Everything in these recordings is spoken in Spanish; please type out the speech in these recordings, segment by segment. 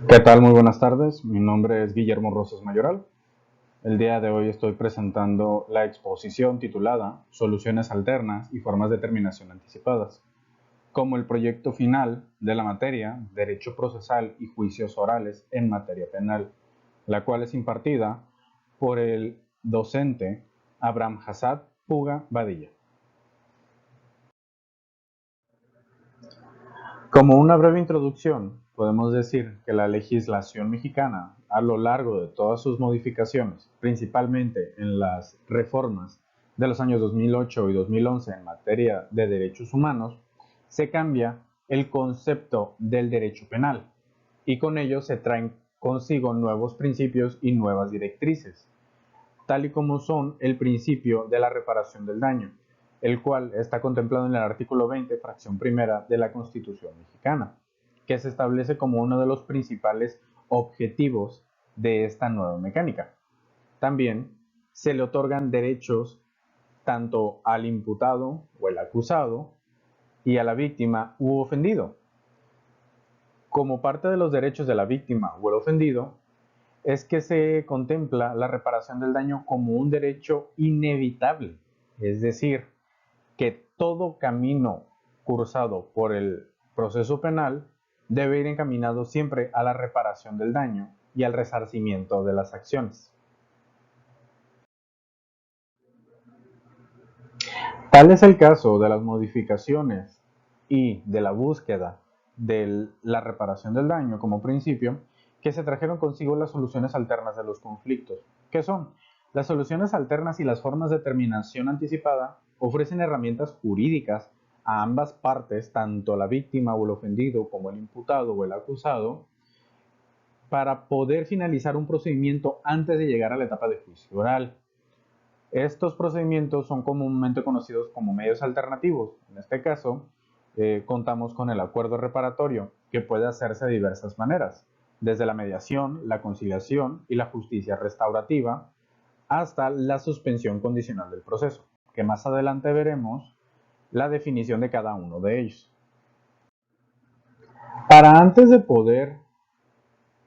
¿Qué tal? Muy buenas tardes. Mi nombre es Guillermo Rosas Mayoral. El día de hoy estoy presentando la exposición titulada Soluciones alternas y formas de terminación anticipadas, como el proyecto final de la materia Derecho Procesal y Juicios Orales en materia penal, la cual es impartida por el docente Abraham Hassad Puga Badilla. Como una breve introducción, podemos decir que la legislación mexicana, a lo largo de todas sus modificaciones, principalmente en las reformas de los años 2008 y 2011 en materia de derechos humanos, se cambia el concepto del derecho penal y con ello se traen consigo nuevos principios y nuevas directrices, tal y como son el principio de la reparación del daño, el cual está contemplado en el artículo 20, fracción primera de la Constitución mexicana, que se establece como uno de los principales objetivos de esta nueva mecánica. También se le otorgan derechos tanto al imputado o el acusado y a la víctima u ofendido. Como parte de los derechos de la víctima o el ofendido, es que se contempla la reparación del daño como un derecho inevitable, es decir, que todo camino cursado por el proceso penal debe ir encaminado siempre a la reparación del daño y al resarcimiento de las acciones. Tal es el caso de las modificaciones y de la búsqueda de la reparación del daño como principio, que se trajeron consigo las soluciones alternas de los conflictos. ¿Qué son? Las soluciones alternas y las formas de terminación anticipada ofrecen herramientas jurídicas a ambas partes, tanto la víctima o el ofendido como el imputado o el acusado, para poder finalizar un procedimiento antes de llegar a la etapa de juicio oral. Estos procedimientos son comúnmente conocidos como medios alternativos. En este caso, contamos con el acuerdo reparatorio, que puede hacerse de diversas maneras, desde la mediación, la conciliación y la justicia restaurativa, hasta la suspensión condicional del proceso, que más adelante veremos la definición de cada uno de ellos. Para antes de poder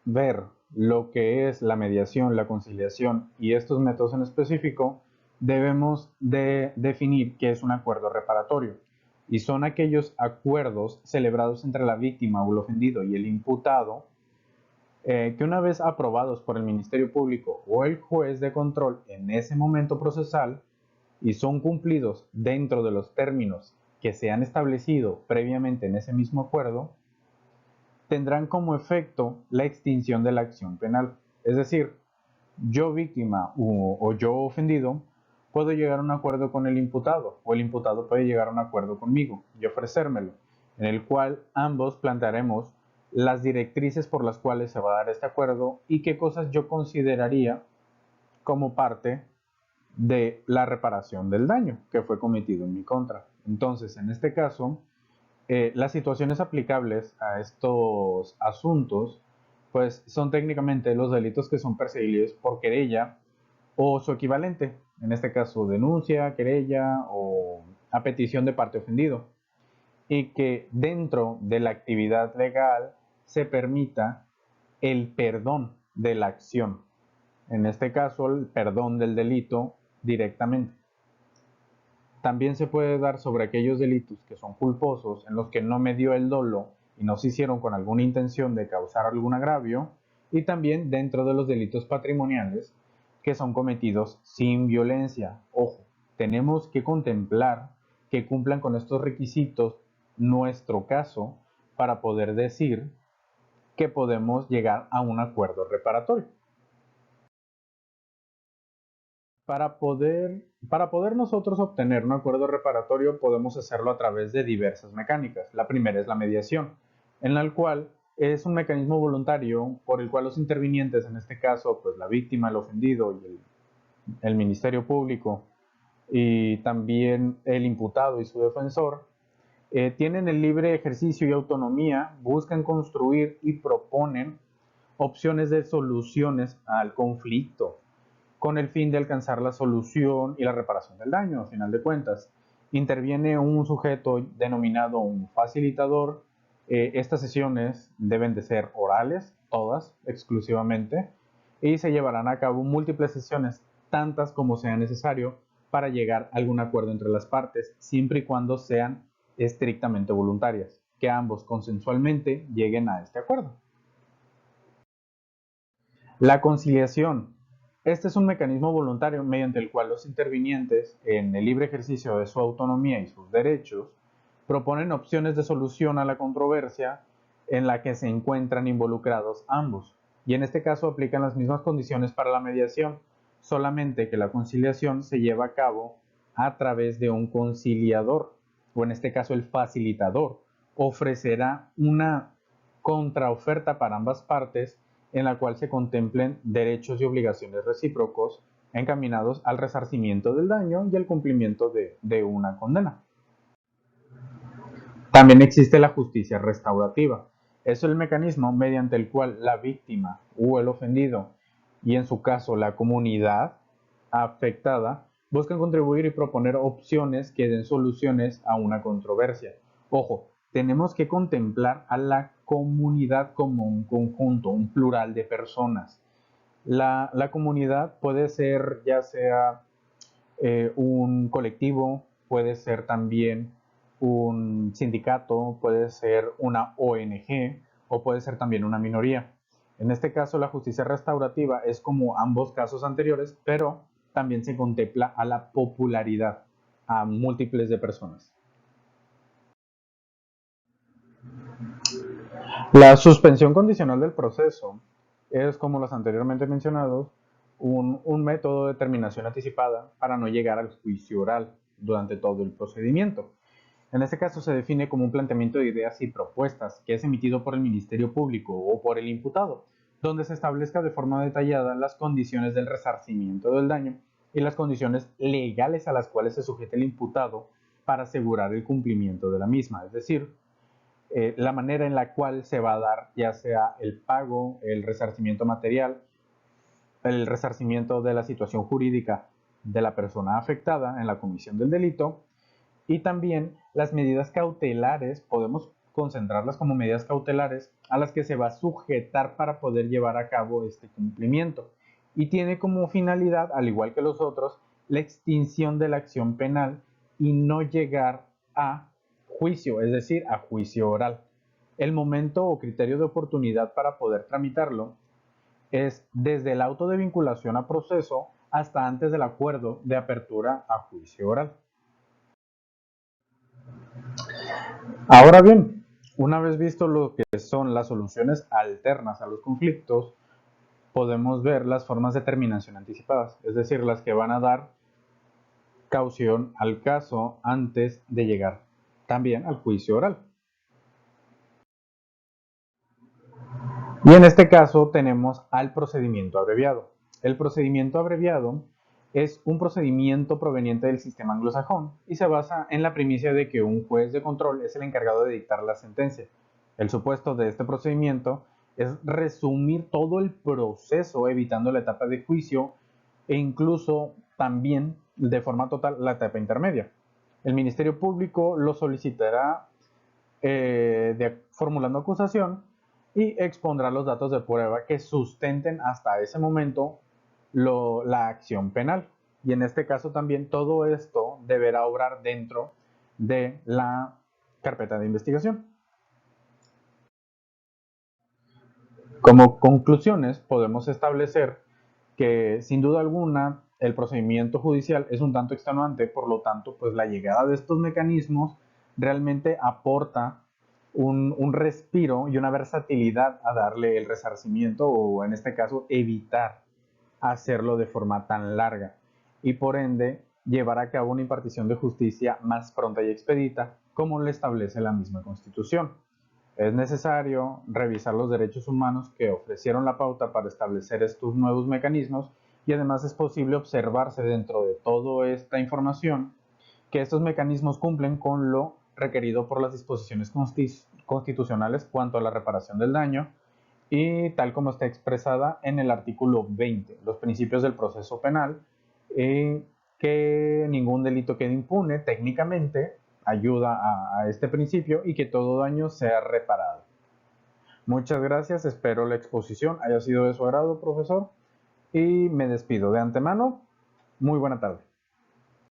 ver lo que es la mediación, la conciliación y estos métodos en específico, debemos de definir qué es un acuerdo reparatorio. Y son aquellos acuerdos celebrados entre la víctima o el ofendido y el imputado, que una vez aprobados por el Ministerio Público o el juez de control en ese momento procesal y son cumplidos dentro de los términos que se han establecido previamente en ese mismo acuerdo, tendrán como efecto la extinción de la acción penal. Es decir, yo víctima o yo ofendido puedo llegar a un acuerdo con el imputado o el imputado puede llegar a un acuerdo conmigo y ofrecérmelo, en el cual ambos plantearemos las directrices por las cuales se va a dar este acuerdo y qué cosas yo consideraría como parte de la reparación del daño que fue cometido en mi contra. Entonces, en este caso, las situaciones aplicables a estos asuntos, pues son técnicamente los delitos que son perseguibles por querella o su equivalente, en este caso denuncia, querella o a petición de parte ofendido, y que dentro de la actividad legal se permita el perdón de la acción, en este caso el perdón del delito directamente. También se puede dar sobre aquellos delitos que son culposos, en los que no me dio el dolo y no se hicieron con alguna intención de causar algún agravio, y también dentro de los delitos patrimoniales que son cometidos sin violencia. Ojo, tenemos que contemplar que cumplan con estos requisitos nuestro caso para poder decir que podemos llegar a un acuerdo reparatorio. Para poder nosotros obtener un acuerdo reparatorio podemos hacerlo a través de diversas mecánicas. La primera es la mediación, en la cual es un mecanismo voluntario por el cual los intervinientes, en este caso pues la víctima, el ofendido y el Ministerio Público y también el imputado y su defensor, tienen el libre ejercicio y autonomía, buscan construir y proponen opciones de soluciones al conflicto con el fin de alcanzar la solución y la reparación del daño. A final de cuentas, interviene un sujeto denominado un facilitador, Estas sesiones deben de ser orales, todas exclusivamente, y se llevarán a cabo múltiples sesiones, tantas como sea necesario, para llegar a algún acuerdo entre las partes, siempre y cuando sean estrictamente voluntarias, que ambos consensualmente lleguen a este acuerdo. La conciliación. Este es un mecanismo voluntario mediante el cual los intervinientes, en el libre ejercicio de su autonomía y sus derechos, proponen opciones de solución a la controversia en la que se encuentran involucrados ambos. Y en este caso aplican las mismas condiciones para la mediación, solamente que la conciliación se lleva a cabo a través de un conciliador, o en este caso el facilitador, ofrecerá una contraoferta para ambas partes en la cual se contemplen derechos y obligaciones recíprocos encaminados al resarcimiento del daño y al cumplimiento de una condena. También existe la justicia restaurativa. Es el mecanismo mediante el cual la víctima o el ofendido, y en su caso la comunidad afectada, buscan contribuir y proponer opciones que den soluciones a una controversia. Ojo, tenemos que contemplar a la comunidad como un conjunto, un plural de personas. La comunidad puede ser ya sea un colectivo, puede ser también un sindicato, puede ser una ONG o puede ser también una minoría. En este caso, la justicia restaurativa es como ambos casos anteriores, pero también se contempla a la popularidad, a múltiples de personas. La suspensión condicional del proceso es, como los anteriormente mencionados, un método de terminación anticipada para no llegar al juicio oral durante todo el procedimiento. En este caso se define como un planteamiento de ideas y propuestas que es emitido por el Ministerio Público o por el imputado, donde se establezca de forma detallada las condiciones del resarcimiento del daño y las condiciones legales a las cuales se sujeta el imputado para asegurar el cumplimiento de la misma, es decir, la manera en la cual se va a dar ya sea el pago, el resarcimiento material, el resarcimiento de la situación jurídica de la persona afectada en la comisión del delito, y también las medidas cautelares, podemos concentrarlas como medidas cautelares a las que se va a sujetar para poder llevar a cabo este cumplimiento. Y tiene como finalidad, al igual que los otros, la extinción de la acción penal y no llegar a juicio, es decir, a juicio oral. El momento o criterio de oportunidad para poder tramitarlo es desde el auto de vinculación a proceso hasta antes del acuerdo de apertura a juicio oral. Ahora bien, una vez visto lo que son las soluciones alternas a los conflictos, podemos ver las formas de terminación anticipadas, es decir, las que van a dar caución al caso antes de llegar también al juicio oral. Y en este caso tenemos al procedimiento abreviado. El procedimiento abreviado es un procedimiento proveniente del sistema anglosajón y se basa en la primicia de que un juez de control es el encargado de dictar la sentencia. El supuesto de este procedimiento es resumir todo el proceso evitando la etapa de juicio e incluso también de forma total la etapa intermedia. El Ministerio Público lo solicitará formulando acusación y expondrá los datos de prueba que sustenten hasta ese momento la acción penal. Y en este caso también todo esto deberá obrar dentro de la carpeta de investigación. Como conclusiones podemos establecer que sin duda alguna el procedimiento judicial es un tanto extenuante, por lo tanto pues la llegada de estos mecanismos realmente aporta un respiro y una versatilidad a darle el resarcimiento o en este caso evitar hacerlo de forma tan larga y por ende llevar a cabo una impartición de justicia más pronta y expedita como lo establece la misma Constitución. Es necesario revisar los derechos humanos que ofrecieron la pauta para establecer estos nuevos mecanismos y además es posible observarse dentro de toda esta información que estos mecanismos cumplen con lo requerido por las disposiciones constitucionales cuanto a la reparación del daño y tal como está expresada en el artículo 20, los principios del proceso penal, que ningún delito quede impune técnicamente ayuda a este principio y que todo daño sea reparado. Muchas gracias, espero la exposición haya sido de su agrado, profesor, y me despido de antemano. Muy buena tarde.